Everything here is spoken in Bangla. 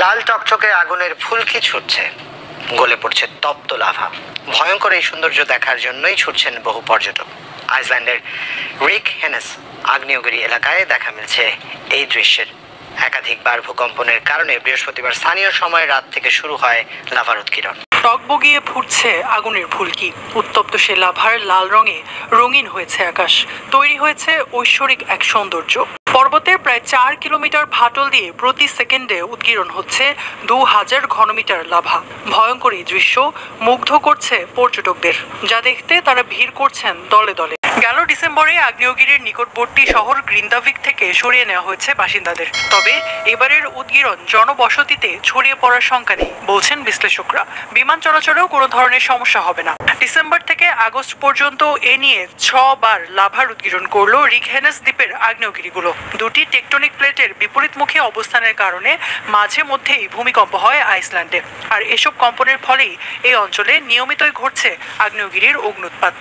লাল টকটকে আগুনের ফুলকি ছুটছে, গলে পড়ছে তপ্ত লাভা। ভয়ঙ্কর এই সৌন্দর্য দেখার জন্যই ছুটছেন বহু পর্যটক। আইসল্যান্ডের রিক হেনেস আগ্নেয়গিরি এলাকায় দেখা মিলছে এই দৃশ্যের। একাধিকবার ভূকম্পনের কারণে বৃহস্পতিবার স্থানীয় সময় রাত থেকে শুরু হয় লাভার উৎকীর্ণ। টকবগিয়ে ফুটছে আগুনের ফুলকি, উত্তপ্ত সে লাভার লাল রঙে রঙিন হয়েছে আকাশ। তৈরি হয়েছে ঐশ্বরিক এক সৌন্দর্য। পর্বতের প্রায় 4 কিলোমিটার ফাটল দিয়ে প্রতি সেকেন্ডে উৎগীরণ হচ্ছে 2000 ঘনমিটার লাভা। ভয়ঙ্কর এই দৃশ্য মুগ্ধ করছে পর্যটকদের, যা দেখতে তারা ভিড় করছেন দলে দলে। গেল ডিসেম্বরে আগ্নেয়গিরির নিকটবর্তী শহর গ্রিন্দাভিক থেকে সরিয়ে নেওয়া হয়েছে বাসিন্দাদের। তবে এবারের উৎগীরণ জনবসতিতে ছড়িয়ে পড়ার শঙ্কা নেই বলছেন বিশ্লেষকরা। বিমান চলাচলেও কোনো ধরনের সমস্যা হবে না। ডিসেম্বর থেকে আগস্ট পর্যন্ত এ নিয়ে 6 বার লাভার উৎগীরণ করলো রিক হেনেস দ্বীপের আগ্নেয়গিরিগুলো। দুটি টেকটনিক প্লেটের বিপরীতমুখী অবস্থানের কারণে মাঝে মধ্যেই ভূমিকম্প হয় আইসল্যান্ডে। আর এসব কম্পনের ফলেই এই অঞ্চলে নিয়মিতই ঘটছে আগ্নেয়গিরির অগ্ন্যুৎপাত।